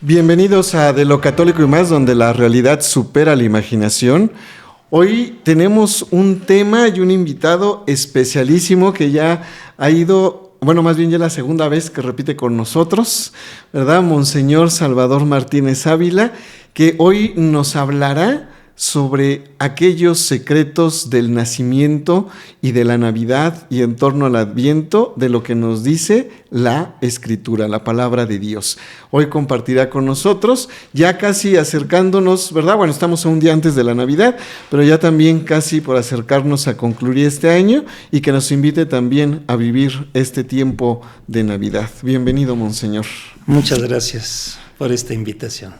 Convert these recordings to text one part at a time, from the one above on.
Bienvenidos a De lo Católico y Más, donde la realidad supera la imaginación. Hoy tenemos un tema y un invitado especialísimo que ya ha ido, bueno, más bien ya la segunda vez que repite con nosotros, ¿verdad? Monseñor Salvador Martínez Ávila, que hoy nos hablará sobre aquellos secretos del nacimiento y de la Navidad y en torno al Adviento de lo que nos dice la Escritura, la palabra de Dios. Hoy compartirá con nosotros, ya casi acercándonos, ¿verdad? Bueno, estamos a un día antes de la Navidad, pero ya también casi por acercarnos a concluir este año y que nos invite también a vivir este tiempo de Navidad. Bienvenido, Monseñor. Muchas gracias por esta invitación.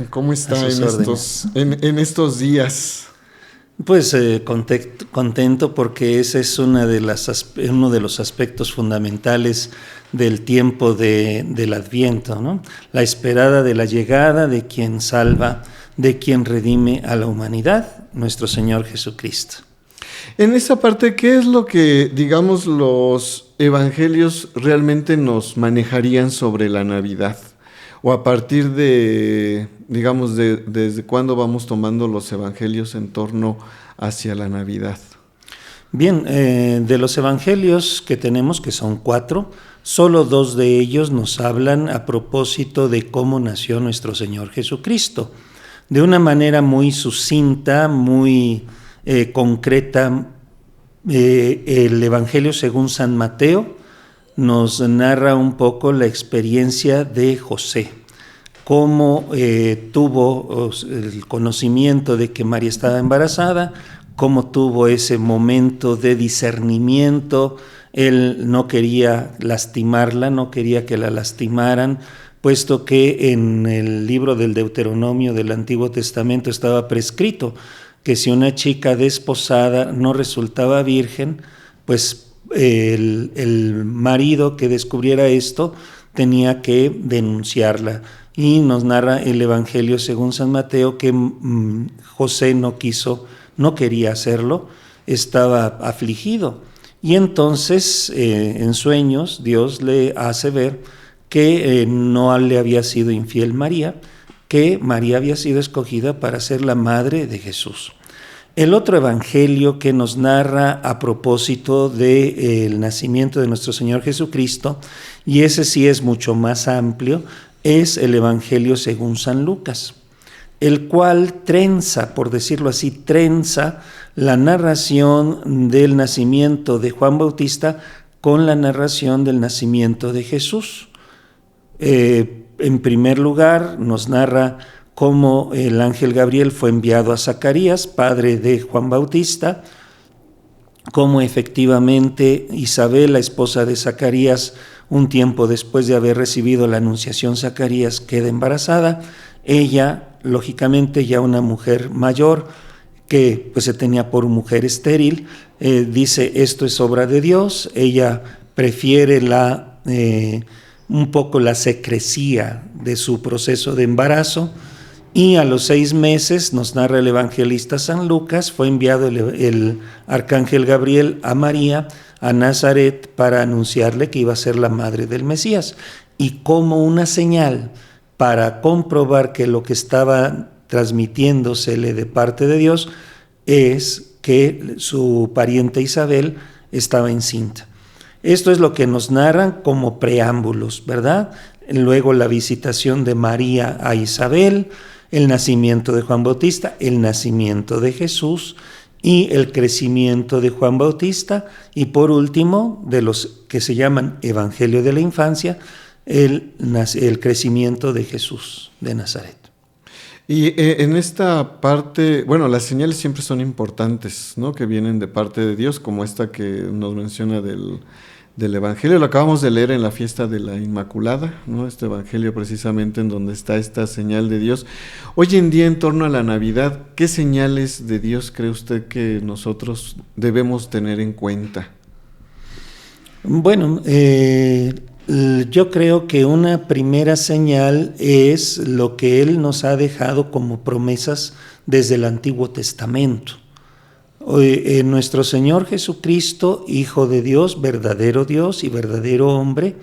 ¿Cómo está en estos días? Pues contento porque ese es uno de los aspectos fundamentales del tiempo del Adviento, ¿no? La esperada de la llegada de quien salva, de quien redime a la humanidad, nuestro Señor Jesucristo. En esa parte, ¿qué es lo que, digamos, los evangelios realmente nos manejarían sobre la Navidad? O a partir de, digamos, desde cuándo vamos tomando los evangelios en torno hacia la Navidad. Bien, de los evangelios que tenemos, que son 4, solo 2 de ellos nos hablan a propósito de cómo nació nuestro Señor Jesucristo. De una manera muy sucinta, muy concreta, el Evangelio según San Mateo nos narra un poco la experiencia de José, cómo tuvo el conocimiento de que María estaba embarazada, cómo tuvo ese momento de discernimiento. Él no quería lastimarla, no quería que la lastimaran, puesto que en el libro del Deuteronomio del Antiguo Testamento estaba prescrito que si una chica desposada no resultaba virgen, pues el marido que descubriera esto tenía que denunciarla. Y nos narra el Evangelio según San Mateo que José no quería hacerlo, estaba afligido. Y entonces en sueños Dios le hace ver que no le había sido infiel María, que María había sido escogida para ser la madre de Jesús. El otro evangelio que nos narra a propósito del nacimiento de nuestro Señor Jesucristo, y ese sí es mucho más amplio, es el Evangelio según San Lucas, el cual trenza, por decirlo así, la narración del nacimiento de Juan Bautista con la narración del nacimiento de Jesús. En primer lugar, nos narra cómo el ángel Gabriel fue enviado a Zacarías, padre de Juan Bautista, cómo efectivamente Isabel, la esposa de Zacarías, un tiempo después de haber recibido la anunciación, Zacarías queda embarazada. Ella, lógicamente ya una mujer mayor, que pues se tenía por mujer estéril, dice esto es obra de Dios. Ella prefiere un poco la secrecía de su proceso de embarazo. Y a los 6 meses, nos narra el evangelista San Lucas, fue enviado el arcángel Gabriel a María, a Nazaret, para anunciarle que iba a ser la madre del Mesías. Y como una señal para comprobar que lo que estaba transmitiéndosele de parte de Dios es que su pariente Isabel estaba encinta. Esto es lo que nos narran como preámbulos, ¿verdad? Luego la visitación de María a Isabel, el nacimiento de Juan Bautista, el nacimiento de Jesús y el crecimiento de Juan Bautista, y por último, de los que se llaman Evangelio de la Infancia, el crecimiento de Jesús de Nazaret. Y en esta parte, bueno, las señales siempre son importantes, ¿no? Que vienen de parte de Dios, como esta que nos menciona del Evangelio. Lo acabamos de leer en la fiesta de la Inmaculada, ¿no? Este Evangelio precisamente en donde está esta señal de Dios. Hoy en día, en torno a la Navidad, ¿qué señales de Dios cree usted que nosotros debemos tener en cuenta? Bueno, yo creo que una primera señal es lo que Él nos ha dejado como promesas desde el Antiguo Testamento. Nuestro Señor Jesucristo, Hijo de Dios y verdadero hombre,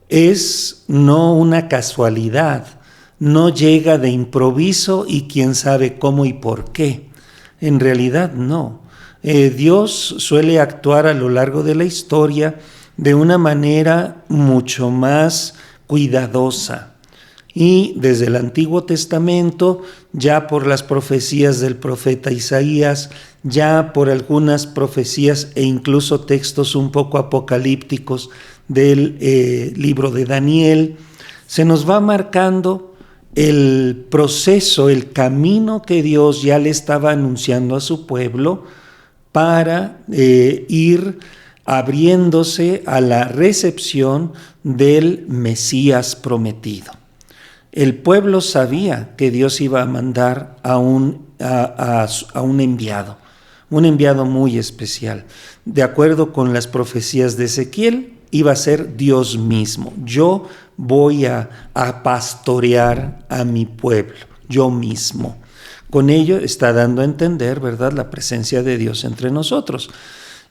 es no una casualidad no llega de improviso y quién sabe cómo y por qué. En realidad no. Dios suele actuar a lo largo de la historia de una manera mucho más cuidadosa. Y desde el Antiguo Testamento, ya por las profecías del profeta Isaías, ya por algunas profecías e incluso textos un poco apocalípticos del libro de Daniel, se nos va marcando el proceso, el camino que Dios ya le estaba anunciando a su pueblo para ir abriéndose a la recepción del Mesías prometido. El pueblo sabía que Dios iba a mandar a un enviado, un enviado muy especial. De acuerdo con las profecías de Ezequiel, iba a ser Dios mismo. Yo voy a pastorear a mi pueblo, yo mismo. Con ello está dando a entender, ¿verdad?, la presencia de Dios entre nosotros.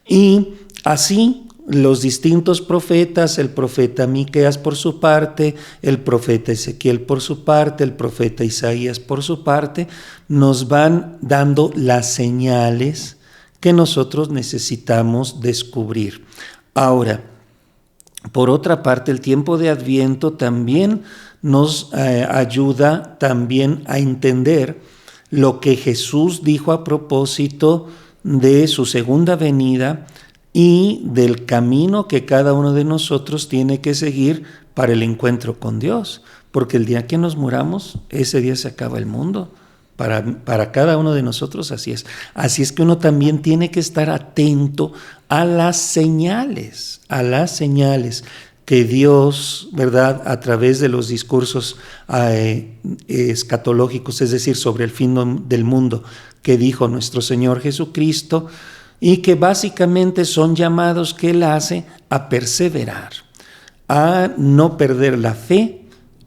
Y así los distintos profetas, el profeta Miqueas por su parte, el profeta Ezequiel por su parte, el profeta Isaías por su parte, nos van dando las señales que nosotros necesitamos descubrir. Ahora, por otra parte, el tiempo de Adviento también nos ayuda también a entender lo que Jesús dijo a propósito de su segunda venida y del camino que cada uno de nosotros tiene que seguir para el encuentro con Dios. Porque el día que nos muramos, ese día se acaba el mundo. Para cada uno de nosotros así es. Así es que uno también tiene que estar atento a las señales que Dios, ¿verdad?, a través de los discursos escatológicos, es decir, sobre el fin del mundo, que dijo nuestro Señor Jesucristo, y que básicamente son llamados que Él hace a perseverar, a no perder la fe,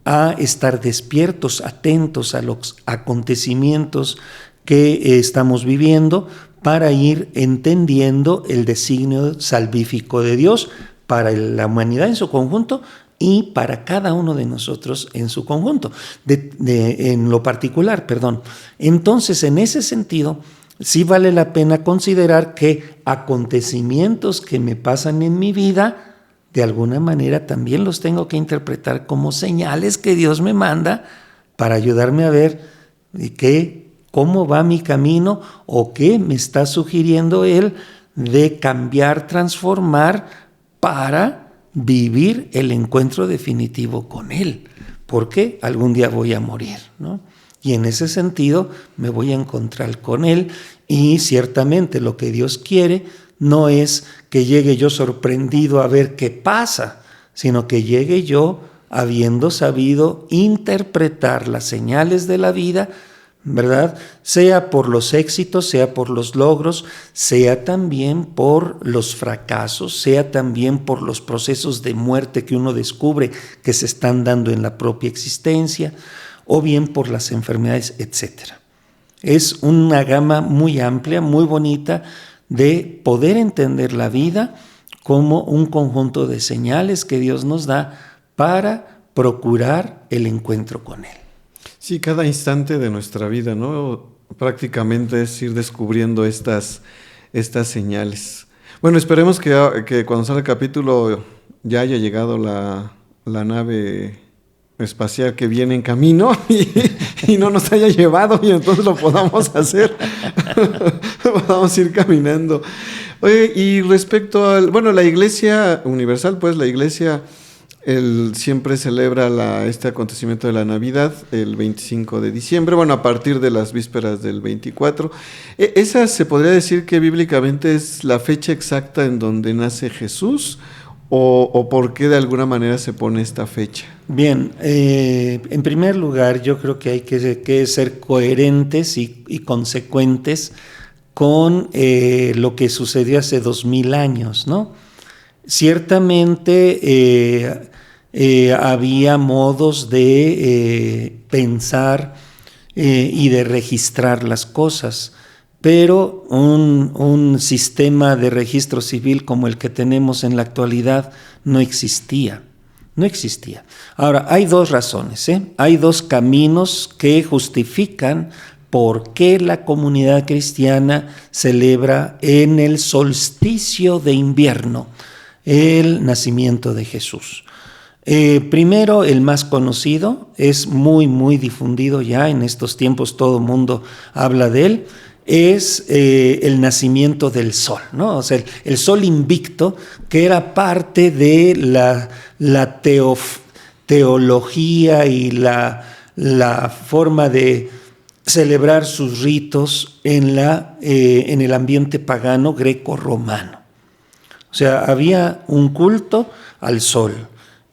a estar despiertos, atentos a los acontecimientos que estamos viviendo para ir entendiendo el designio salvífico de Dios para la humanidad en su conjunto y para cada uno de nosotros en su conjunto, en lo particular, perdón. Entonces, en ese sentido, sí vale la pena considerar que acontecimientos que me pasan en mi vida, de alguna manera también los tengo que interpretar como señales que Dios me manda para ayudarme a ver cómo va mi camino o qué me está sugiriendo Él de cambiar, transformar para vivir el encuentro definitivo con Él, porque algún día voy a morir, ¿no? Y en ese sentido me voy a encontrar con Él y ciertamente lo que Dios quiere no es que llegue yo sorprendido a ver qué pasa, sino que llegue yo habiendo sabido interpretar las señales de la vida, ¿verdad? Sea por los éxitos, sea por los logros, sea también por los fracasos, sea también por los procesos de muerte que uno descubre que se están dando en la propia existencia, o bien por las enfermedades, etc. Es una gama muy amplia, muy bonita, de poder entender la vida como un conjunto de señales que Dios nos da para procurar el encuentro con Él. Sí, cada instante de nuestra vida, ¿no? Prácticamente es ir descubriendo estas señales. Bueno, esperemos que cuando salga el capítulo ya haya llegado la nave espacial que viene en camino y no nos haya llevado y entonces lo podamos hacer, podamos ir caminando. Oye, y respecto la Iglesia Universal, pues la Iglesia siempre celebra este acontecimiento de la Navidad el 25 de diciembre, bueno, a partir de las vísperas del 24. ¿Esa se podría decir que bíblicamente es la fecha exacta en donde nace Jesús? ¿O por qué de alguna manera se pone esta fecha? Bien, en primer lugar, yo creo que hay que ser coherentes y consecuentes con lo que sucedió hace 2000 años, ¿no? Ciertamente había modos de pensar y de registrar las cosas, pero un sistema de registro civil como el que tenemos en la actualidad no existía No existía. Ahora, hay dos razones, hay dos caminos que justifican por qué la comunidad cristiana celebra en el solsticio de invierno el nacimiento de Jesús. Primero, el más conocido, es muy difundido ya en estos tiempos, todo el mundo habla de él, es el nacimiento del sol, ¿no? O sea, el sol invicto, que era parte de la teología y la forma de celebrar sus ritos en el ambiente pagano greco-romano. O sea, había un culto al sol,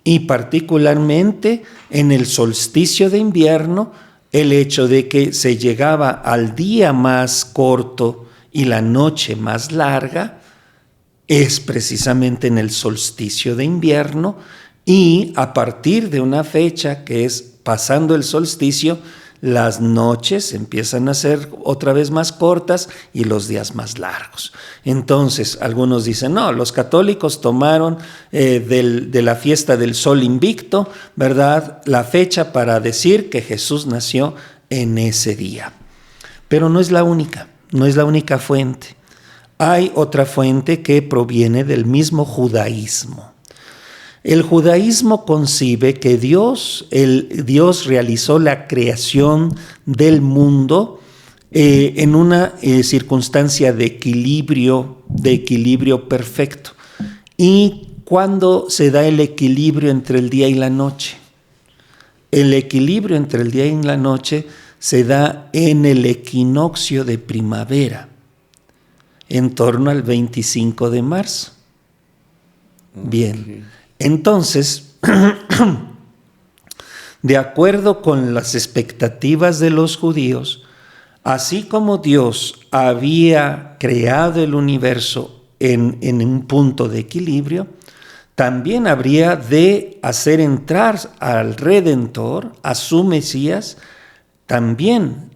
y particularmente en el solsticio de invierno, el hecho de que se llegaba al día más corto y la noche más larga es precisamente en el solsticio de invierno, y a partir de una fecha que es pasando el solsticio, las noches empiezan a ser otra vez más cortas y los días más largos. Entonces, algunos dicen, no, los católicos tomaron de la fiesta del sol invicto, ¿verdad?, la fecha para decir que Jesús nació en ese día. Pero no es la única fuente. Hay otra fuente que proviene del mismo judaísmo. El judaísmo concibe que Dios realizó la creación del mundo en una circunstancia de equilibrio perfecto. ¿Y cuándo se da el equilibrio entre el día y la noche? El equilibrio entre el día y la noche se da en el equinoccio de primavera, en torno al 25 de marzo. Bien. Okay. Entonces, de acuerdo con las expectativas de los judíos, así como Dios había creado el universo en un punto de equilibrio, también habría de hacer entrar al Redentor, a su Mesías, también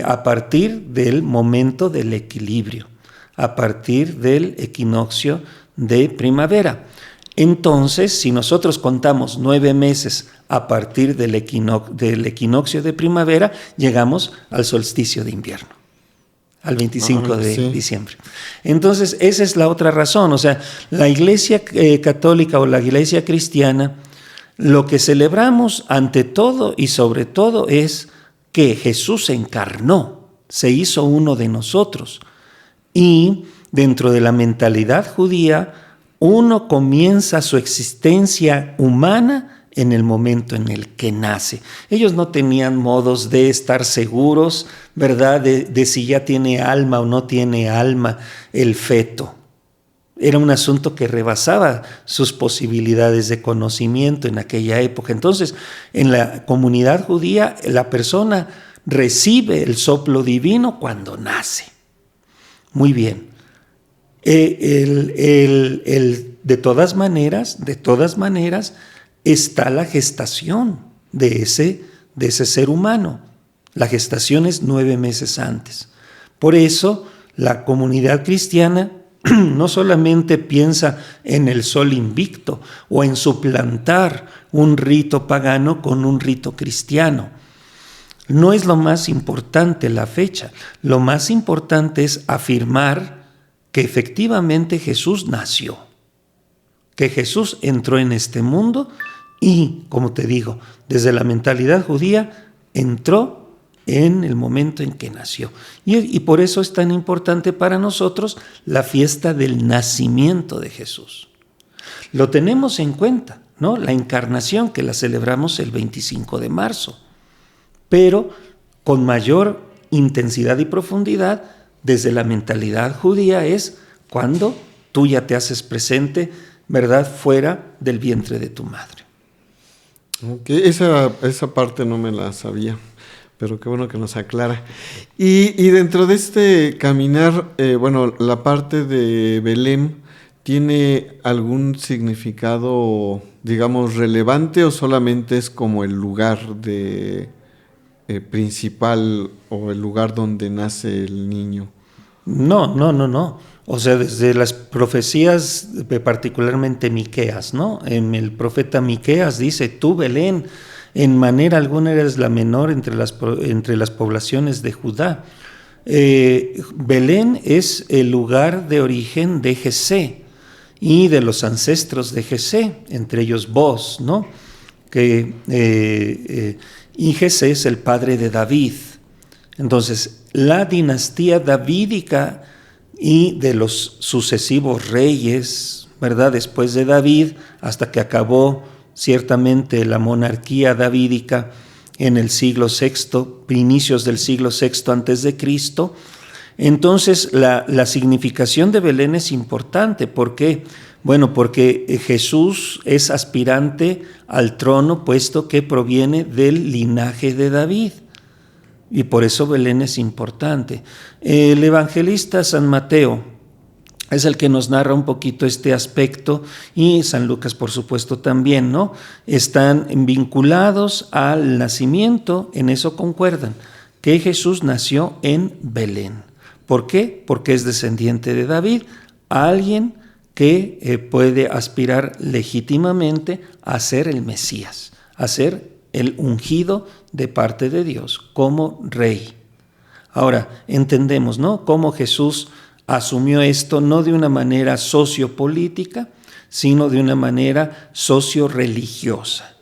a partir del momento del equilibrio, a partir del equinoccio de primavera. Entonces, si nosotros contamos 9 meses a partir del equinoccio de primavera, llegamos al solsticio de invierno, al 25 de diciembre. Entonces, esa es la otra razón. O sea, la Iglesia católica o la Iglesia cristiana, lo que celebramos ante todo y sobre todo es que Jesús se encarnó, se hizo uno de nosotros. Y dentro de la mentalidad judía, uno comienza su existencia humana en el momento en el que nace. Ellos no tenían modos de estar seguros, ¿verdad?, de si ya tiene alma o no tiene alma el feto. Era un asunto que rebasaba sus posibilidades de conocimiento en aquella época. Entonces, en la comunidad judía, la persona recibe el soplo divino cuando nace. Muy bien. De todas maneras, está la gestación de ese ser humano. La gestación es 9 meses antes. Por eso, la comunidad cristiana no solamente piensa en el sol invicto o en suplantar un rito pagano con un rito cristiano. No es lo más importante la fecha. Lo más importante es afirmar que efectivamente Jesús nació, que Jesús entró en este mundo y, como te digo, desde la mentalidad judía entró en el momento en que nació. Y por eso es tan importante para nosotros la fiesta del nacimiento de Jesús. Lo tenemos en cuenta, ¿no? La encarnación, que la celebramos el 25 de marzo, pero con mayor intensidad y profundidad desde la mentalidad judía es cuando tú ya te haces presente, ¿verdad?, fuera del vientre de tu madre. Ok, esa parte no me la sabía, pero qué bueno que nos aclara. Y dentro de este caminar, la parte de Belén, ¿tiene algún significado, digamos, relevante o solamente es como el lugar principal o el lugar donde nace el niño? No. O sea, desde las profecías, particularmente Miqueas, ¿no? El profeta Miqueas dice: tú, Belén, en manera alguna eres la menor entre las poblaciones de Judá. Belén es el lugar de origen de Jesé y de los ancestros de Jesé, entre ellos Booz, ¿no? Y Jesé es el padre de David. Entonces, la dinastía davídica y de los sucesivos reyes, ¿verdad?, después de David, hasta que acabó ciertamente la monarquía davídica en el siglo VI, inicios del siglo VI antes de Cristo. Entonces, la significación de Belén es importante. ¿Por qué? Bueno, porque Jesús es aspirante al trono, puesto que proviene del linaje de David. Y por eso Belén es importante. El evangelista San Mateo es el que nos narra un poquito este aspecto, y San Lucas, por supuesto, también, ¿no? Están vinculados al nacimiento, en eso concuerdan, que Jesús nació en Belén. ¿Por qué? Porque es descendiente de David, alguien que puede aspirar legítimamente a ser el Mesías, a ser el ungido de parte de Dios como rey. Ahora, entendemos, ¿no?, cómo Jesús asumió esto no de una manera sociopolítica, sino de una manera socio-religiosa.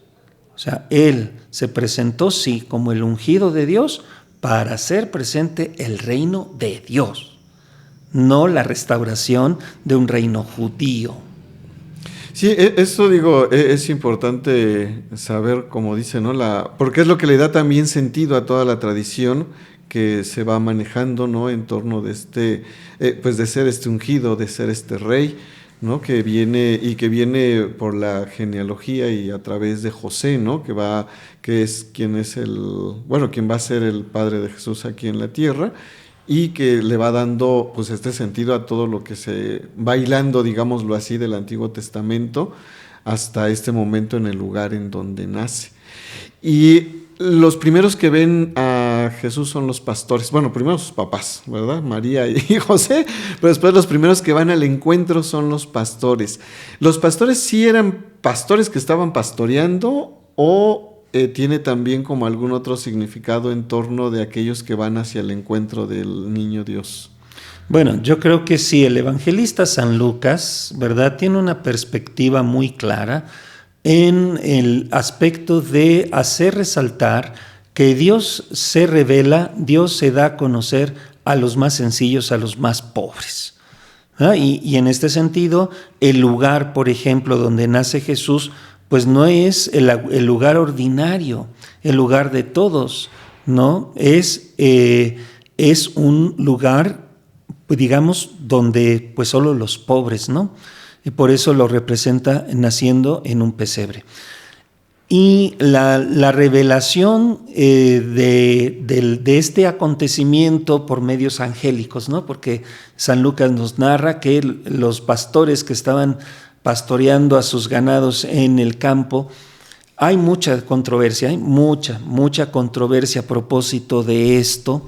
O sea, Él se presentó, sí, como el ungido de Dios para hacer presente el reino de Dios, no la restauración de un reino judío. Sí, eso digo, es importante saber, como dice, ¿no? Porque es lo que le da también sentido a toda la tradición que se va manejando, ¿no?, en torno de pues de ser este ungido, de ser este rey, ¿no?, que viene por la genealogía y a través de José, ¿no?, quien va a ser el padre de Jesús aquí en la tierra, y que le va dando pues este sentido a todo lo que se va hilando, digámoslo así, del Antiguo Testamento hasta este momento en el lugar en donde nace. Y los primeros que ven a Jesús son los pastores. Bueno, primero sus papás, ¿verdad?, María y José, pero después los primeros que van al encuentro son los pastores. ¿Los pastores sí eran pastores que estaban pastoreando, o tiene también como algún otro significado en torno de aquellos que van hacia el encuentro del niño Dios? Bueno, yo creo que sí, el evangelista San Lucas, ¿verdad?, tiene una perspectiva muy clara en el aspecto de hacer resaltar que Dios se revela, Dios se da a conocer a los más sencillos, a los más pobres. Y en este sentido, el lugar, por ejemplo, donde nace Jesús, pues no es el lugar ordinario, el lugar de todos, ¿no? Es un lugar, pues digamos, donde pues solo los pobres, ¿no? Y por eso lo representa naciendo en un pesebre. Y la revelación de este acontecimiento por medios angélicos, ¿no?, porque San Lucas nos narra que los pastores que estaban pastoreando a sus ganados en el campo, hay mucha controversia a propósito de esto,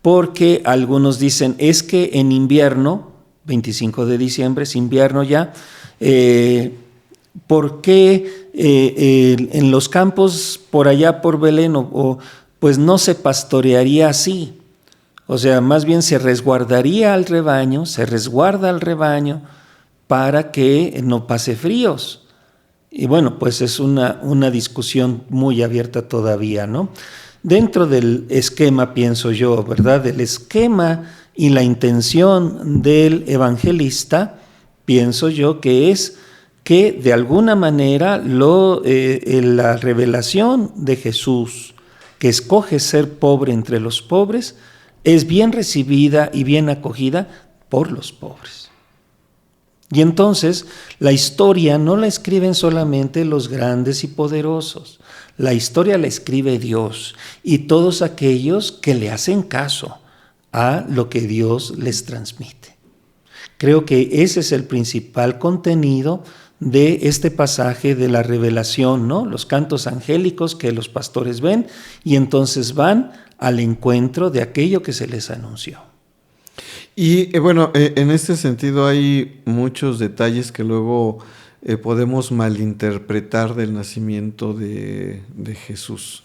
porque algunos dicen, es que en invierno, 25 de diciembre, es invierno ya, ¿por qué en los campos por allá por Belén pues no se pastorearía así? O sea, más bien se resguarda al rebaño para que no pase fríos. Y bueno, pues es una discusión muy abierta todavía, ¿no? Dentro del esquema, pienso yo, ¿verdad?, del esquema y la intención del evangelista, pienso yo que es que de alguna manera la revelación de Jesús, que escoge ser pobre entre los pobres, es bien recibida y bien acogida por los pobres. Y entonces la historia no la escriben solamente los grandes y poderosos, la historia la escribe Dios y todos aquellos que le hacen caso a lo que Dios les transmite. Creo que ese es el principal contenido de este pasaje de la revelación, ¿no? Los cantos angélicos que los pastores ven y entonces van al encuentro de aquello que se les anunció. Y bueno, en este sentido hay muchos detalles que luego podemos malinterpretar del nacimiento de Jesús.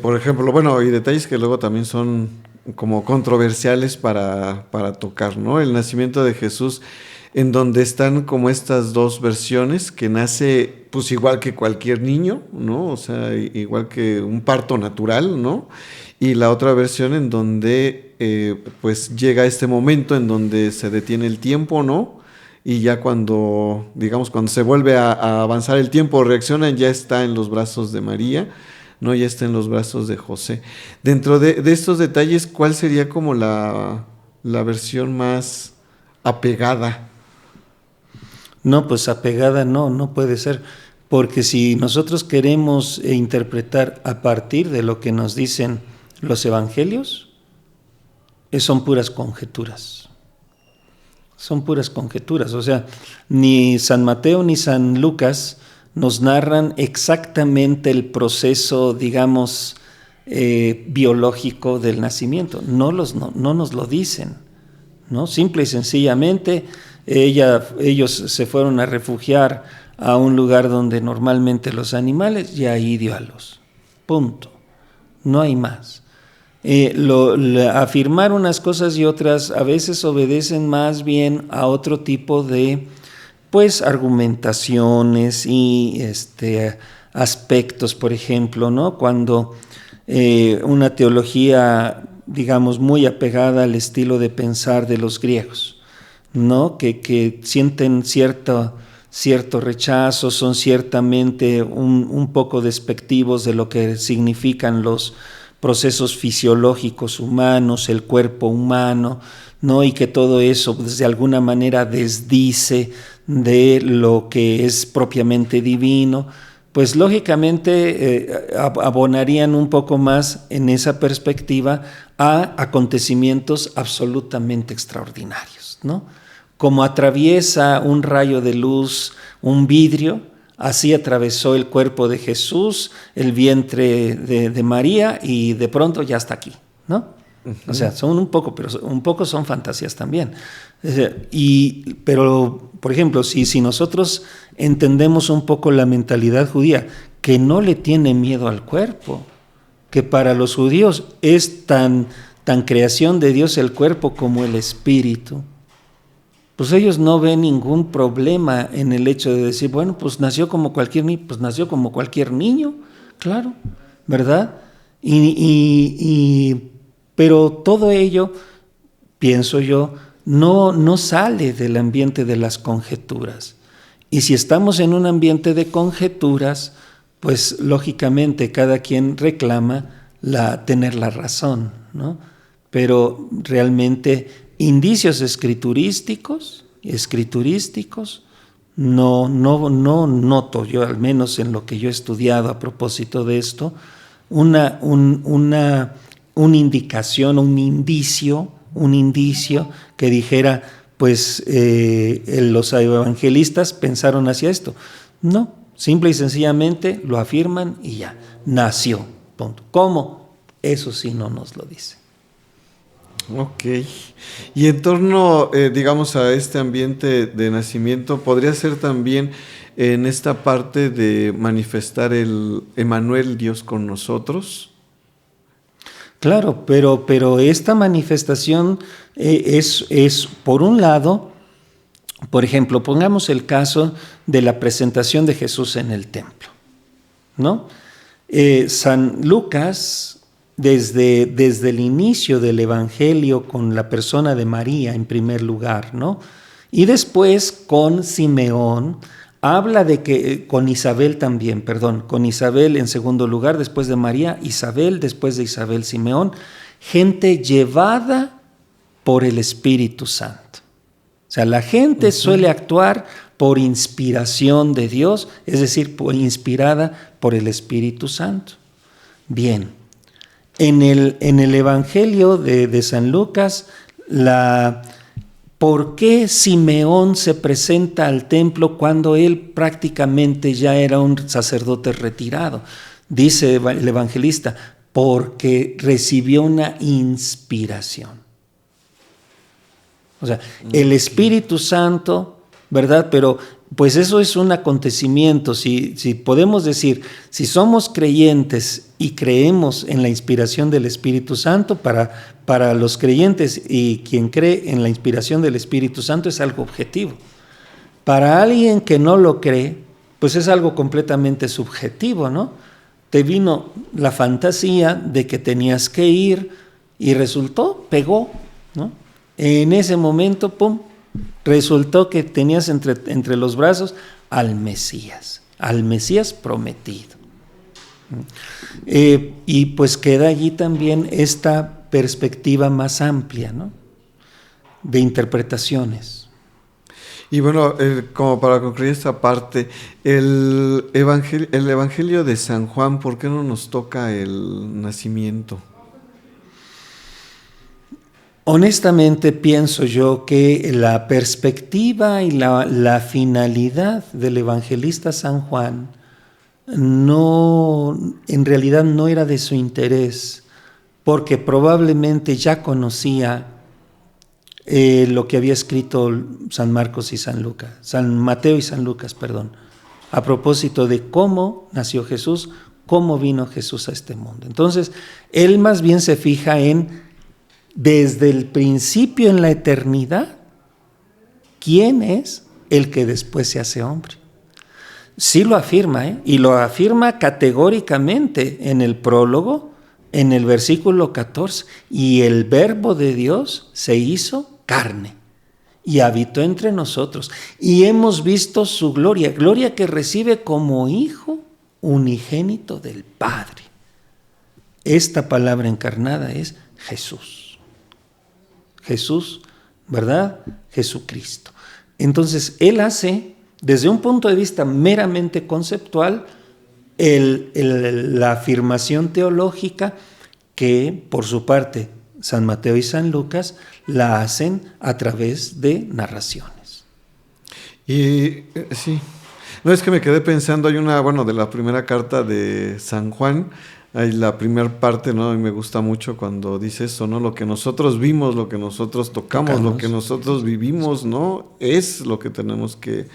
Por ejemplo, bueno, y detalles que luego también son como controversiales para tocar, ¿no? El nacimiento de Jesús, en donde están como estas dos versiones, que nace pues igual que cualquier niño, ¿no? O sea, igual que un parto natural, ¿no? Y la otra versión en donde pues llega este momento en donde se detiene el tiempo, ¿no? Y ya cuando, digamos, cuando se vuelve a avanzar el tiempo, reaccionan, ya está en los brazos de María, ¿no? Ya está en los brazos de José. Dentro de estos detalles, ¿cuál sería como la versión más apegada? No, pues apegada no puede ser, porque si nosotros queremos interpretar a partir de lo que nos dicen los evangelios, son puras conjeturas. Son puras conjeturas, o sea, ni San Mateo ni San Lucas nos narran exactamente el proceso, digamos, biológico del nacimiento. No nos lo dicen, ¿no? Simple y sencillamente ellos se fueron a refugiar a un lugar donde normalmente los animales, y ahí dio a luz. Punto. No hay más. Afirmar unas cosas y otras a veces obedecen más bien a otro tipo de pues argumentaciones y aspectos, por ejemplo, ¿no? Cuando una teología, digamos, muy apegada al estilo de pensar de los griegos, ¿no? Que sienten cierto rechazo, son ciertamente un poco despectivos de lo que significan los procesos fisiológicos humanos, el cuerpo humano, ¿no? Y que todo eso pues, de alguna manera desdice de lo que es propiamente divino, pues lógicamente abonarían un poco más en esa perspectiva a acontecimientos absolutamente extraordinarios, ¿no? Como atraviesa un rayo de luz un vidrio, así atravesó el cuerpo de Jesús, el vientre de María, y de pronto ya está aquí, ¿no? O sea, son un poco, pero un poco son fantasías también. Pero, por ejemplo, si nosotros entendemos un poco la mentalidad judía, que no le tiene miedo al cuerpo, que para los judíos es tan creación de Dios el cuerpo como el espíritu, pues ellos no ven ningún problema en el hecho de decir, bueno, pues nació como cualquier niño, pues nació como cualquier niño, claro, ¿verdad? Pero todo ello, pienso yo, no sale del ambiente de las conjeturas. Y si estamos en un ambiente de conjeturas, pues lógicamente cada quien reclama tener la razón, ¿no? Pero realmente indicios escriturísticos no noto yo, al menos en lo que yo he estudiado a propósito de esto, una indicación, un indicio que dijera, pues los evangelistas pensaron hacia esto. No, simple y sencillamente lo afirman y ya, nació, punto. ¿Cómo? Eso sí no nos lo dice. Ok. Y en torno, digamos, a este ambiente de nacimiento, ¿podría ser también en esta parte de manifestar el Emmanuel, Dios con nosotros? Claro, pero esta manifestación es, por un lado, por ejemplo, pongamos el caso de la presentación de Jesús en el templo, ¿no? San Lucas, desde el inicio del Evangelio, con la persona de María en primer lugar, ¿no? Y después con Simeón, habla de que, con Isabel también, con Isabel en segundo lugar, después de María, Isabel, después de Isabel, Simeón, gente llevada por el Espíritu Santo. O sea, la gente suele actuar por inspiración de Dios, es decir, inspirada por el Espíritu Santo. Bien. En el Evangelio de San Lucas, ¿por qué Simeón se presenta al templo cuando él prácticamente ya era un sacerdote retirado? Dice el evangelista, porque recibió una inspiración. O sea, el Espíritu Santo, ¿verdad? Pero pues eso es un acontecimiento. Si podemos decir, si somos creyentes y creemos en la inspiración del Espíritu Santo, para los creyentes y quien cree en la inspiración del Espíritu Santo es algo objetivo. Para alguien que no lo cree, pues es algo completamente subjetivo, ¿no? Te vino la fantasía de que tenías que ir y resultó, pegó, ¿no? En ese momento, ¡pum!, resultó que tenías entre los brazos al Mesías prometido. Y pues queda allí también esta perspectiva más amplia, ¿no?, de interpretaciones. Y bueno, como para concluir esta parte, el Evangelio de San Juan, ¿por qué no nos toca el nacimiento? Honestamente pienso yo que la perspectiva y la finalidad del evangelista San Juan en realidad no era de su interés, porque probablemente ya conocía lo que había escrito San Marcos y San Mateo y San Lucas, a propósito de cómo nació Jesús, cómo vino Jesús a este mundo. Entonces, él más bien se fija desde el principio en la eternidad, ¿quién es el que después se hace hombre? Sí lo afirma, y lo afirma categóricamente en el prólogo, en el versículo 14, y el Verbo de Dios se hizo carne y habitó entre nosotros, y hemos visto su gloria, gloria que recibe como Hijo unigénito del Padre. Esta palabra encarnada es Jesús. Jesús, ¿verdad? Jesucristo. Entonces, él hace, desde un punto de vista meramente conceptual, la afirmación teológica que, por su parte, San Mateo y San Lucas la hacen a través de narraciones. Y sí, no, es que me quedé pensando, hay de la primera carta de San Juan, hay la primera parte, ¿no? Y me gusta mucho cuando dice eso, ¿no? Lo que nosotros vimos, lo que nosotros tocamos, lo que nosotros vivimos, ¿no? Es lo que tenemos que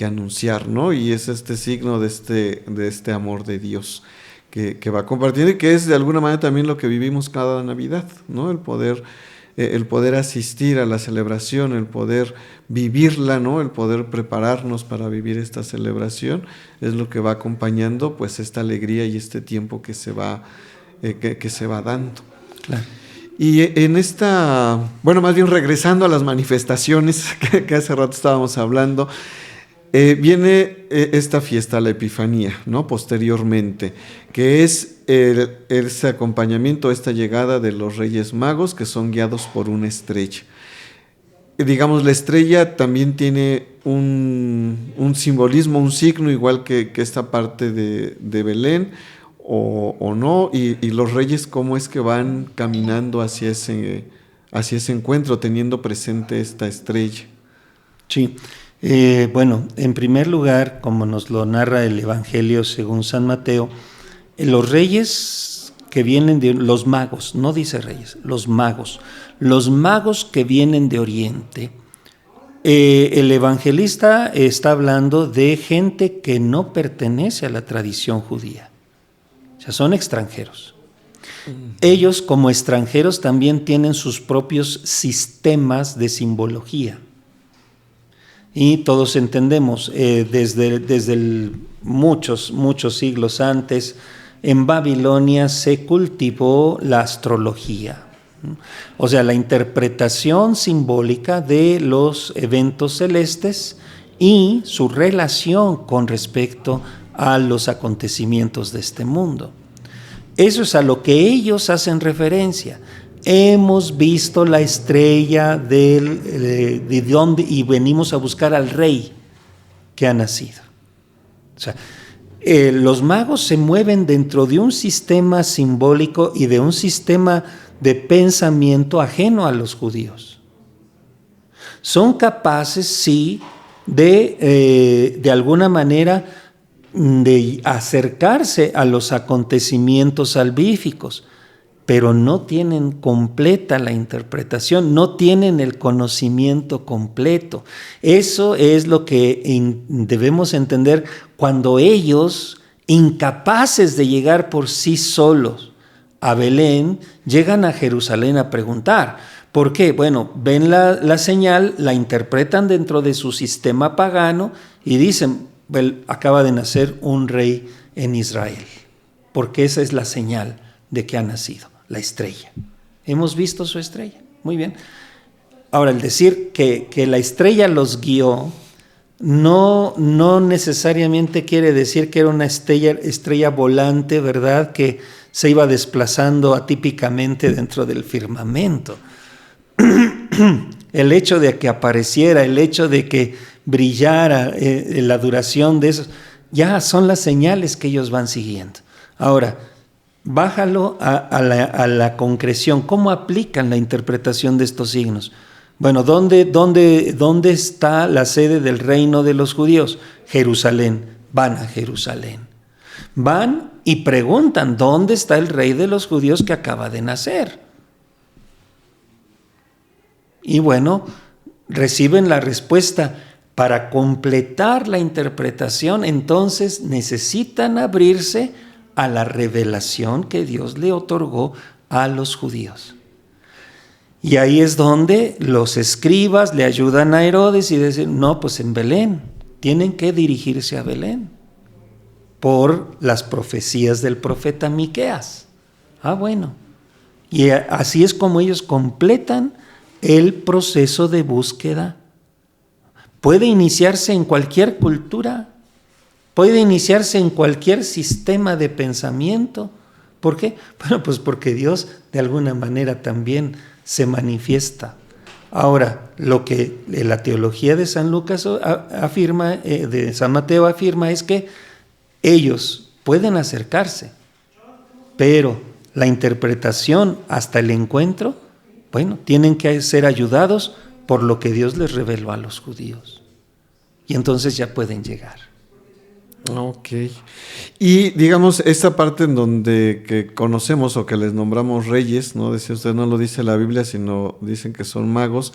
anunciar, ¿no? Y es este signo de este amor de Dios que va compartiendo y que es de alguna manera también lo que vivimos cada Navidad, ¿no? El poder asistir a la celebración, el poder vivirla, ¿no? El poder prepararnos para vivir esta celebración es lo que va acompañando pues esta alegría y este tiempo que se va dando. Claro. Y en más bien regresando a las manifestaciones que hace rato estábamos hablando, viene esta fiesta, la Epifanía, ¿no? Posteriormente, que es ese acompañamiento, esta llegada de los Reyes Magos que son guiados por una estrella. Digamos, la estrella también tiene un simbolismo, un signo, igual que esta parte de Belén, o no, y los reyes cómo es que van caminando hacia ese encuentro, teniendo presente esta estrella. Sí. En primer lugar, como nos lo narra el Evangelio según San Mateo, los reyes que vienen los magos, no dice reyes, los magos que vienen de Oriente, el evangelista está hablando de gente que no pertenece a la tradición judía, o sea, son extranjeros. Ellos como extranjeros también tienen sus propios sistemas de simbología. Y todos entendemos, desde muchos siglos antes, en Babilonia se cultivó la astrología, o sea, la interpretación simbólica de los eventos celestes y su relación con respecto a los acontecimientos de este mundo. Eso es a lo que ellos hacen referencia. Hemos visto la estrella de donde y venimos a buscar al rey que ha nacido. O sea, los magos se mueven dentro de un sistema simbólico y de un sistema de pensamiento ajeno a los judíos. Son capaces, sí, de alguna manera de acercarse a los acontecimientos salvíficos, pero no tienen completa la interpretación, no tienen el conocimiento completo. Eso es lo que debemos entender cuando ellos, incapaces de llegar por sí solos a Belén, llegan a Jerusalén a preguntar. ¿Por qué? Bueno, ven la señal, la interpretan dentro de su sistema pagano y dicen, acaba de nacer un rey en Israel, porque esa es la señal de que ha nacido, la estrella. Hemos visto su estrella, muy bien. Ahora, el decir que la estrella los guió, no necesariamente quiere decir que era una estrella volante, ¿verdad?, que se iba desplazando atípicamente dentro del firmamento. El hecho de que apareciera, el hecho de que brillara, la duración de eso, ya son las señales que ellos van siguiendo. Ahora, bájalo a la concreción. ¿Cómo aplican la interpretación de estos signos? Bueno, ¿dónde está la sede del reino de los judíos? Jerusalén. Van a Jerusalén. Van y preguntan, ¿dónde está el rey de los judíos que acaba de nacer? Y bueno, reciben la respuesta. Para completar la interpretación, entonces necesitan abrirse a la revelación que Dios le otorgó a los judíos. Y ahí es donde los escribas le ayudan a Herodes y dicen, no, pues en Belén, tienen que dirigirse a Belén por las profecías del profeta Miqueas. Bueno, y así es como ellos completan el proceso de búsqueda. Puede iniciarse en cualquier cultura, puede iniciarse en cualquier sistema de pensamiento. ¿Por qué? Bueno, pues porque Dios de alguna manera también se manifiesta. Ahora, lo que la teología de San Lucas afirma, de San Mateo afirma, es que ellos pueden acercarse, pero la interpretación hasta el encuentro, bueno, tienen que ser ayudados por lo que Dios les reveló a los judíos. Y entonces ya pueden llegar. Ok. Y digamos, esta parte en donde que conocemos o que les nombramos reyes, ¿no? Decía usted, no lo dice la Biblia, sino dicen que son magos.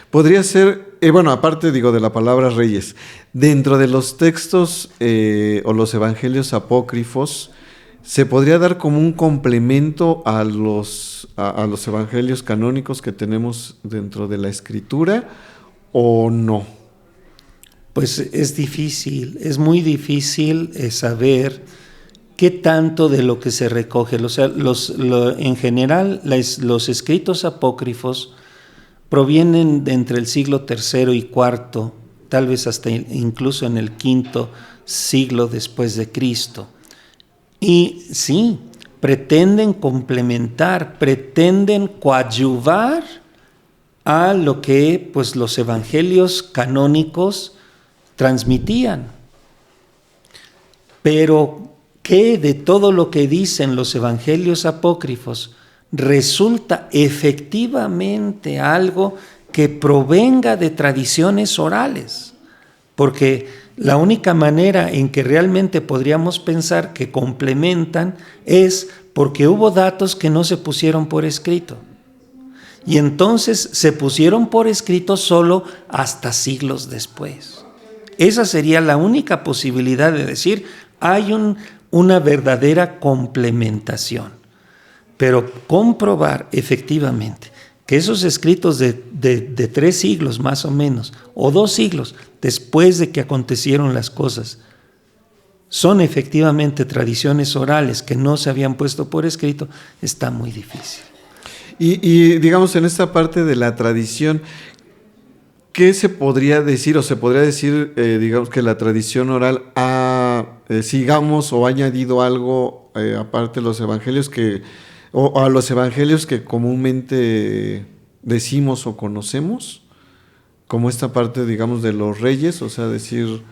Podría ser, bueno, aparte digo de la palabra reyes, dentro de los textos o los evangelios apócrifos, ¿se podría dar como un complemento a los evangelios canónicos que tenemos dentro de la Escritura o no? Pues es difícil, es muy difícil saber qué tanto de lo que se recoge. O sea, en general, los escritos apócrifos provienen de entre el siglo III y IV, tal vez hasta incluso en el V siglo después de Cristo. Y sí, pretenden complementar, pretenden coadyuvar a lo que pues, los evangelios canónicos transmitían. Pero ¿qué de todo lo que dicen los evangelios apócrifos resulta efectivamente algo que provenga de tradiciones orales? Porque la única manera en que realmente podríamos pensar que complementan es porque hubo datos que no se pusieron por escrito. Y entonces se pusieron por escrito solo hasta siglos después. Esa sería la única posibilidad de decir, hay una verdadera complementación. Pero comprobar efectivamente que esos escritos de 3 siglos más o menos, o 2 siglos después de que acontecieron las cosas, son efectivamente tradiciones orales que no se habían puesto por escrito, está muy difícil. Y digamos, en esta parte de la tradición, ¿qué se podría decir? O se podría decir, digamos, que la tradición oral sigamos o ha añadido algo, aparte de los evangelios, o a los evangelios que comúnmente decimos o conocemos, como esta parte, digamos, de los reyes, o sea, decir,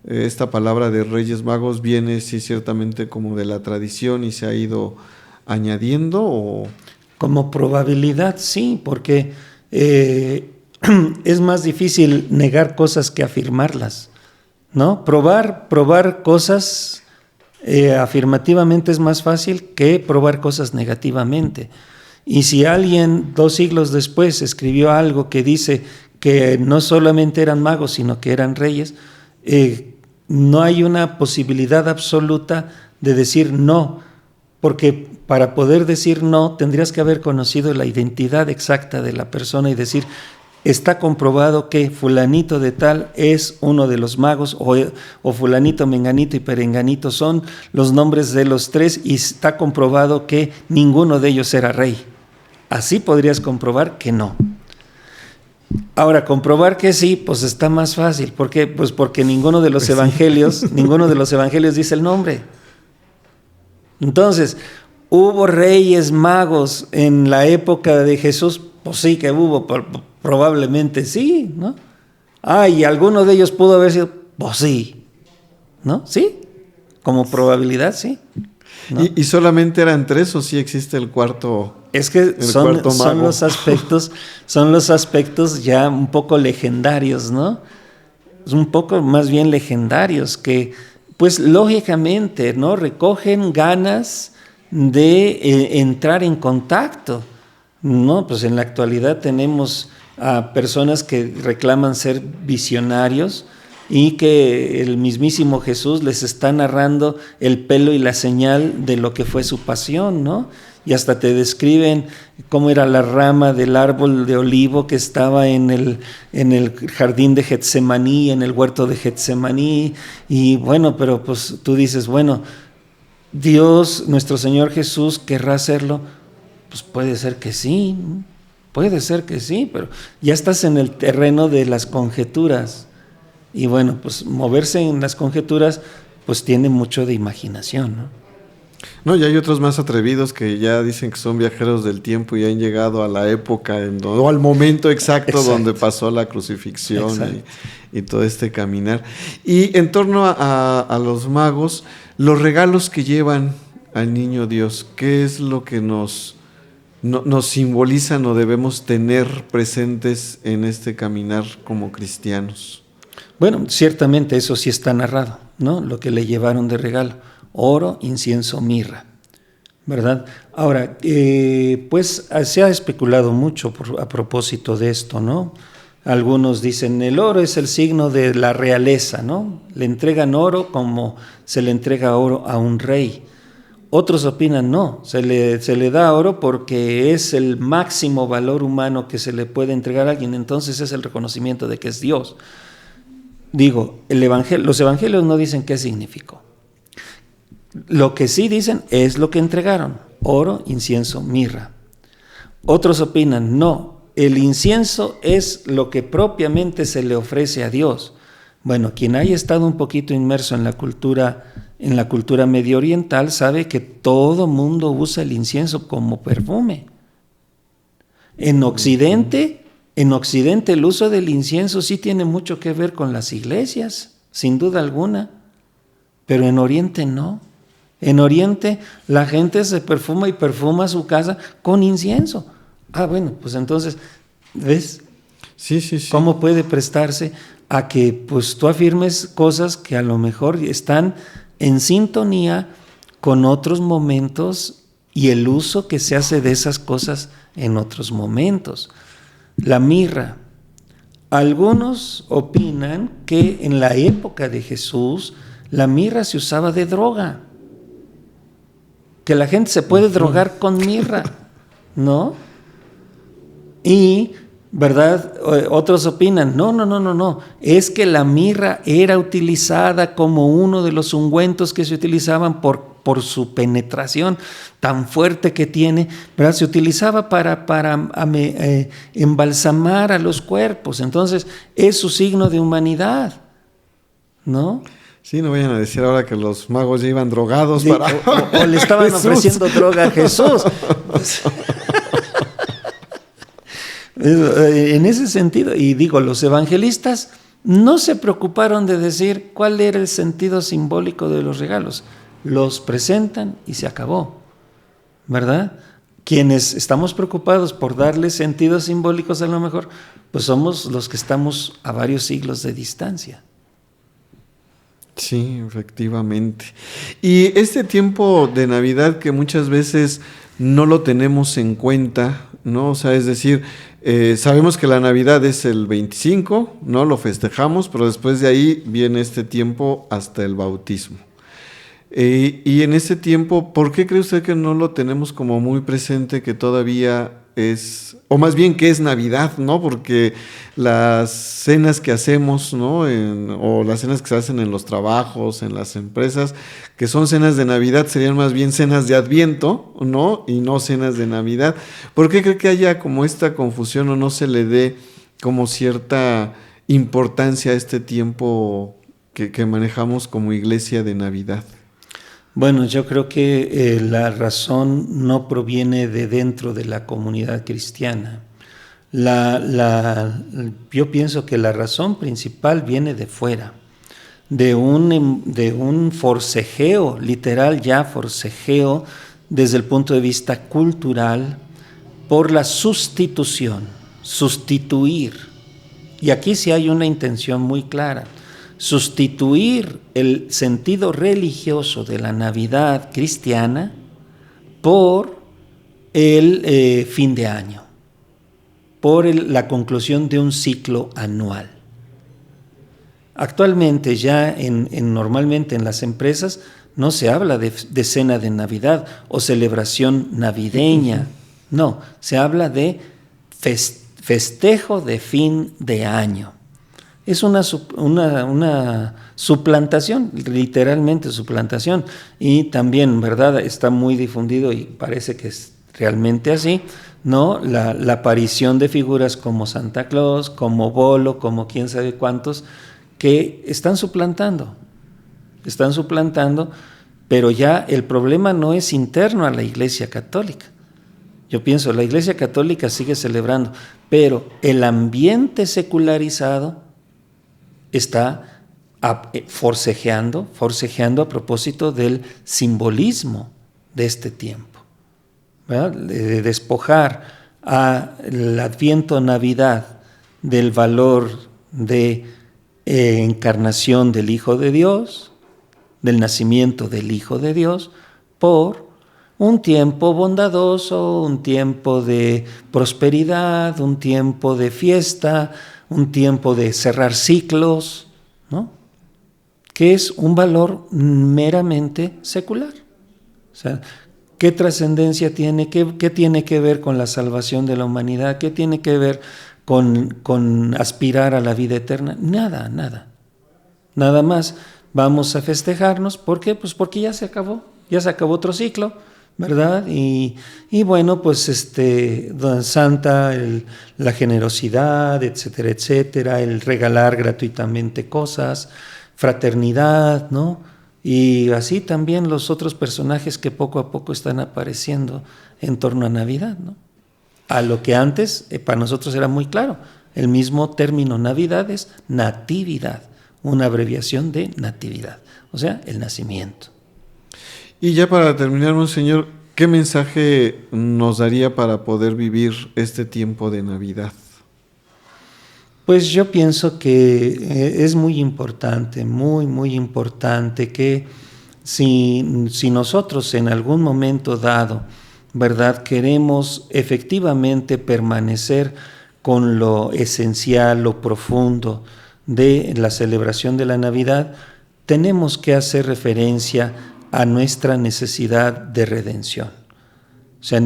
esta palabra de reyes magos viene, sí, ciertamente como de la tradición y se ha ido añadiendo, o... Como probabilidad, sí, porque es más difícil negar cosas que afirmarlas, ¿no? Probar cosas afirmativamente es más fácil que probar cosas negativamente. Y si alguien 2 siglos después escribió algo que dice que no solamente eran magos, sino que eran reyes, no hay una posibilidad absoluta de decir no, porque para poder decir no tendrías que haber conocido la identidad exacta de la persona y decir, está comprobado que fulanito de tal es uno de los magos, o fulanito, menganito y perenganito son los nombres de los 3 y está comprobado que ninguno de ellos era rey. Así podrías comprobar que no. Ahora, comprobar que sí, pues está más fácil. ¿Por qué? Pues porque ninguno de los evangelios dice el nombre. Entonces, ¿hubo reyes magos en la época de Jesús? Pues sí que hubo, probablemente sí, ¿no? Y alguno de ellos pudo haber sido, pues sí, ¿no? Sí, como probabilidad, sí. ¿No? ¿Y solamente eran 3 o sí existe el cuarto? Es que son los aspectos ya un poco legendarios, ¿no? Un poco más bien legendarios que, pues lógicamente, ¿no? Recogen ganas de entrar en contacto, ¿no? Pues en la actualidad tenemos a personas que reclaman ser visionarios y que el mismísimo Jesús les está narrando el pelo y la señal de lo que fue su pasión, ¿no? Y hasta te describen cómo era la rama del árbol de olivo que estaba en el jardín de Getsemaní, en el huerto de Getsemaní, y bueno, pero pues tú dices, bueno, Dios, nuestro Señor Jesús, ¿querrá hacerlo? Pues puede ser que sí, pero ya estás en el terreno de las conjeturas. Y bueno, pues moverse en las conjeturas, pues tiene mucho de imaginación, ¿no? No, y hay otros más atrevidos que ya dicen que son viajeros del tiempo y han llegado a la época o al momento exacto donde pasó la crucifixión y todo este caminar. Y en torno a los magos, los regalos que llevan al niño Dios, ¿qué es lo que nos simbolizan o debemos tener presentes en este caminar como cristianos? Bueno, ciertamente eso sí está narrado, ¿no? Lo que le llevaron de regalo: oro, incienso, mirra, ¿verdad? Ahora, pues se ha especulado mucho a propósito de esto, ¿no? Algunos dicen, el oro es el signo de la realeza, ¿no? Le entregan oro como se le entrega oro a un rey. Otros opinan, no, se le da oro porque es el máximo valor humano que se le puede entregar a alguien, entonces es el reconocimiento de que es Dios. Digo, los evangelios no dicen qué significó. Lo que sí dicen es lo que entregaron: oro, incienso, mirra. Otros opinan, no, el incienso es lo que propiamente se le ofrece a Dios. Bueno, quien haya estado un poquito inmerso en la cultura medio oriental sabe que todo mundo usa el incienso como perfume. En Occidente el uso del incienso sí tiene mucho que ver con las iglesias, sin duda alguna, pero en Oriente no. En Oriente la gente se perfuma y perfuma su casa con incienso. Bueno, pues entonces, ¿ves? Sí. ¿Cómo puede prestarse a que pues tú afirmes cosas que a lo mejor están en sintonía con otros momentos y el uso que se hace de esas cosas en otros momentos? La mirra. Algunos opinan que en la época de Jesús la mirra se usaba de droga, que la gente se puede drogar con mirra, ¿no? Y, ¿verdad? Otros opinan, no, es que la mirra era utilizada como uno de los ungüentos que se utilizaban por su penetración tan fuerte que tiene, ¿verdad? Se utilizaba para embalsamar a los cuerpos, entonces es su signo de humanidad, ¿no? Sí, no vayan a decir ahora que los magos ya iban drogados o le estaban ofreciendo droga a Jesús. En ese sentido, y digo, los evangelistas no se preocuparon de decir cuál era el sentido simbólico de los regalos. Los presentan y se acabó, ¿verdad? Quienes estamos preocupados por darle sentidos simbólicos a lo mejor, pues somos los que estamos a varios siglos de distancia. Sí, efectivamente. Y este tiempo de Navidad que muchas veces no lo tenemos en cuenta, ¿no? O sea, es decir, sabemos que la Navidad es el 25, ¿no? Lo festejamos, pero después de ahí viene este tiempo hasta el bautismo. Y en ese tiempo, ¿por qué cree usted que no lo tenemos como muy presente que todavía es, o más bien que es Navidad, ¿no? Porque las cenas que hacemos, ¿no? O las cenas que se hacen en los trabajos, en las empresas, que son cenas de Navidad, serían más bien cenas de Adviento, ¿no? Y no cenas de Navidad. ¿Por qué cree que haya como esta confusión o no se le dé como cierta importancia a este tiempo que manejamos como iglesia de Navidad? Bueno, yo creo que la razón no proviene de dentro de la comunidad cristiana. Yo pienso que la razón principal viene de fuera, de un forcejeo, literal ya forcejeo, desde el punto de vista cultural, por la sustitución, sustituir. Y aquí sí hay una intención muy clara. Sustituir el sentido religioso de la Navidad cristiana por el fin de año, por la conclusión de un ciclo anual. Actualmente ya normalmente en las empresas no se habla de cena de Navidad o celebración navideña, no, se habla de festejo de fin de año. Es una suplantación, literalmente suplantación, y también, ¿verdad?, está muy difundido y parece que es realmente así, ¿no? La aparición de figuras como Santa Claus, como Bolo, como quién sabe cuántos, que están suplantando, pero ya el problema no es interno a la Iglesia Católica. Yo pienso, la Iglesia Católica sigue celebrando, pero el ambiente secularizado está forcejeando a propósito del simbolismo de este tiempo, ¿verdad? De despojar al Adviento Navidad del valor de encarnación del Hijo de Dios, del nacimiento del Hijo de Dios, por un tiempo bondadoso, un tiempo de prosperidad, un tiempo de fiesta, un tiempo de cerrar ciclos, ¿no? Que es un valor meramente secular. O sea, ¿qué trascendencia tiene? ¿Qué tiene que ver con la salvación de la humanidad? ¿Qué tiene que ver con aspirar a la vida eterna? Nada. Nada más vamos a festejarnos. ¿Por qué? Pues porque ya se acabó otro ciclo, ¿verdad? Y bueno, pues Santa, la generosidad, etcétera, el regalar gratuitamente cosas, fraternidad, ¿no? Y así también los otros personajes que poco a poco están apareciendo en torno a Navidad, ¿no? A lo que antes para nosotros era muy claro, el mismo término Navidad es natividad, una abreviación de natividad, o sea, el nacimiento. Y ya para terminar, Monseñor, ¿qué mensaje nos daría para poder vivir este tiempo de Navidad? Pues yo pienso que es muy importante, muy importante que si nosotros en algún momento dado, ¿verdad?, queremos efectivamente permanecer con lo esencial, lo profundo de la celebración de la Navidad, tenemos que hacer referencia a nuestra necesidad de redención. O sea,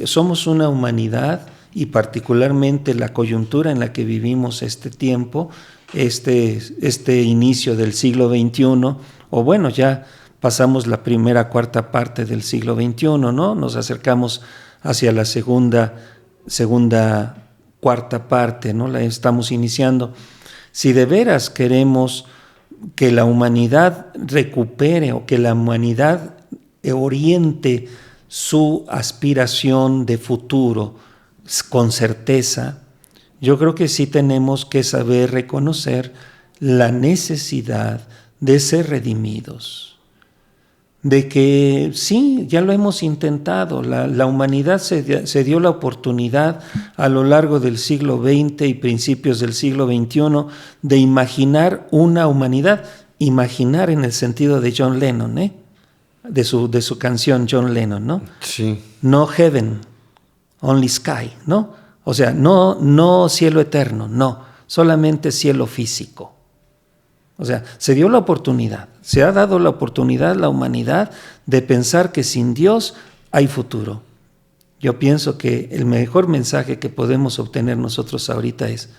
somos una humanidad y particularmente la coyuntura en la que vivimos este tiempo, este inicio del siglo XXI, o bueno, ya pasamos la primera cuarta parte del siglo XXI, ¿no? Nos acercamos hacia la segunda cuarta parte, ¿no? La estamos iniciando. Si de veras queremos que la humanidad recupere o que la humanidad oriente su aspiración de futuro con certeza, yo creo que sí tenemos que saber reconocer la necesidad de ser redimidos, de que sí, ya lo hemos intentado, la humanidad se dio la oportunidad a lo largo del siglo XX y principios del siglo XXI de imaginar una humanidad imaginar en el sentido de John Lennon, de su canción John Lennon, ¿no? Sí. No heaven, only sky, ¿no? O sea, no cielo eterno, no, solamente cielo físico. O sea, se dio la oportunidad, se ha dado la oportunidad a la humanidad de pensar que sin Dios hay futuro. Yo pienso que el mejor mensaje que podemos obtener nosotros ahorita es: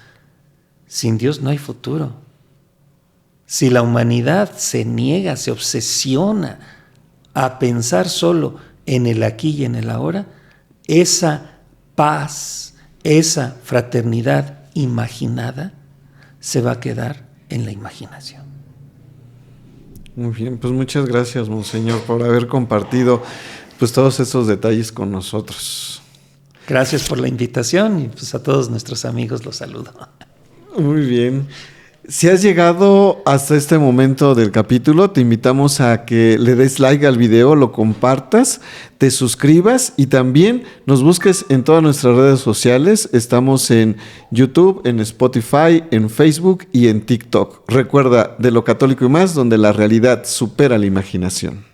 sin Dios no hay futuro. Si la humanidad se niega, se obsesiona a pensar solo en el aquí y en el ahora, esa paz, esa fraternidad imaginada se va a quedar en la imaginación. Muy bien, pues muchas gracias, Monseñor, por haber compartido pues todos estos detalles con nosotros. Gracias por la invitación y pues a todos nuestros amigos los saludo. Muy bien. Si has llegado hasta este momento del capítulo, te invitamos a que le des like al video, lo compartas, te suscribas y también nos busques en todas nuestras redes sociales. Estamos en YouTube, en Spotify, en Facebook y en TikTok. Recuerda, De lo Católico y Más, donde la realidad supera la imaginación.